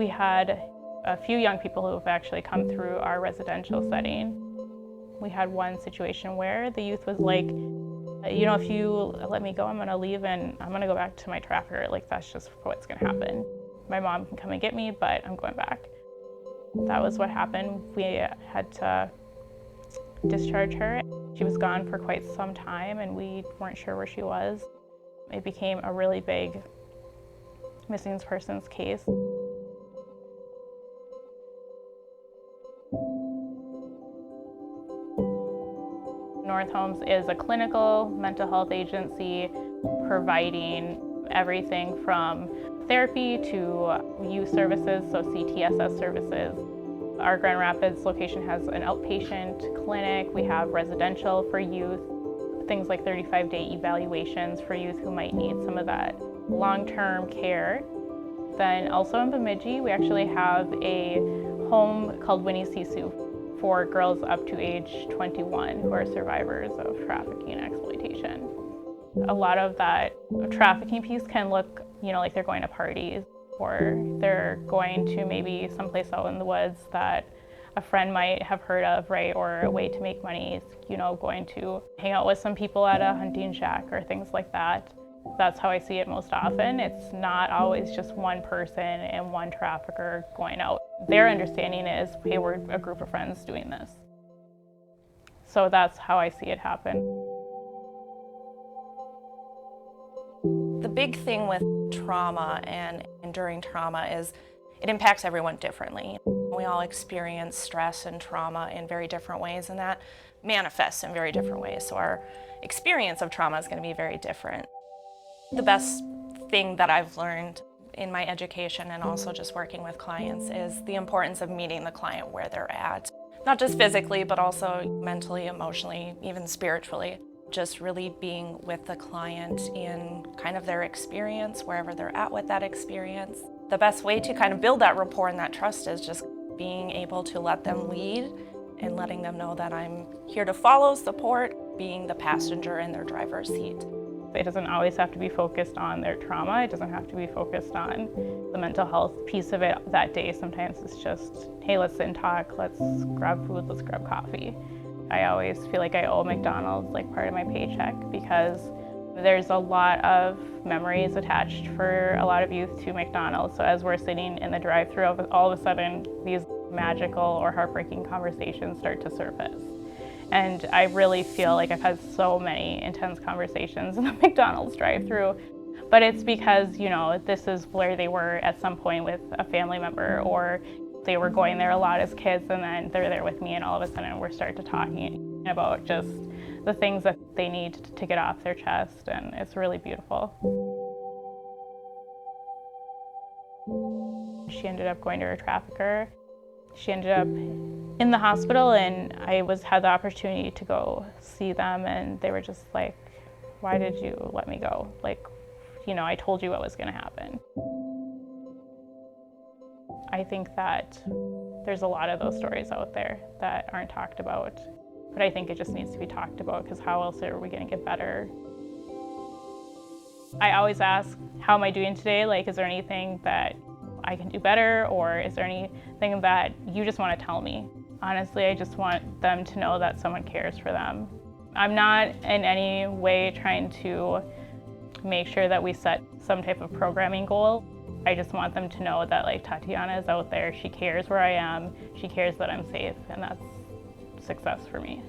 We had a few young people who have actually come through our residential setting. We had one situation where the youth was like, if you let me go, I'm gonna leave and I'm gonna go back to my trafficker. Like, that's just what's gonna happen. My mom can come and get me, but I'm going back. That was what happened. We had to discharge her. She was gone for quite some time and we weren't sure where she was. It became a really big missing persons case. North Homes is a clinical mental health agency providing everything from therapy to youth services, so CTSS services. Our Grand Rapids location has an outpatient clinic. We have residential for youth, things like 35-day evaluations for youth who might need some of that long-term care. Then also in Bemidji, we actually have a home called Winnie Sisu for girls up to age 21 who are survivors of trafficking and exploitation. A lot of that trafficking piece can look, like they're going to parties or they're going to maybe someplace out in the woods that a friend might have heard of, right? Or a way to make money, going to hang out with some people at a hunting shack or things like that. That's how I see it most often. It's not always just one person and one trafficker going out. Their understanding is, hey, we're a group of friends doing this. So that's how I see it happen. The big thing with trauma and enduring trauma is it impacts everyone differently. We all experience stress and trauma in very different ways, and that manifests in very different ways. So our experience of trauma is going to be very different. The best thing that I've learned in my education and also just working with clients is the importance of meeting the client where they're at. Not just physically, but also mentally, emotionally, even spiritually. Just really being with the client in kind of their experience, wherever they're at with that experience. The best way to kind of build that rapport and that trust is just being able to let them lead and letting them know that I'm here to follow, support, being the passenger in their driver's seat. It doesn't always have to be focused on their trauma. It doesn't have to be focused on the mental health piece of it that day. Sometimes it's just, hey, let's sit and talk, let's grab food, let's grab coffee. I always feel like I owe McDonald's like part of my paycheck because there's a lot of memories attached for a lot of youth to McDonald's. So as we're sitting in the drive-thru, all of a sudden these magical or heartbreaking conversations start to surface. And I really feel like I've had so many intense conversations in the McDonald's drive-thru. But it's because, this is where they were at some point with a family member, or they were going there a lot as kids and then they're there with me and all of a sudden we're starting to talking about just the things that they need to get off their chest, and it's really beautiful. She ended up going to her trafficker. She ended up in the hospital and I had the opportunity to go see them and they were just like, why did you let me go? Like, I told you what was gonna happen. I think that there's a lot of those stories out there that aren't talked about, but I think it just needs to be talked about because how else are we gonna get better? I always ask, how am I doing today? Like, is there anything that I can do better, or is there anything that you just want to tell me? Honestly, I just want them to know that someone cares for them. I'm not in any way trying to make sure that we set some type of programming goal. I just want them to know that Tatiana is out there, she cares where I am, she cares that I'm safe, and that's success for me.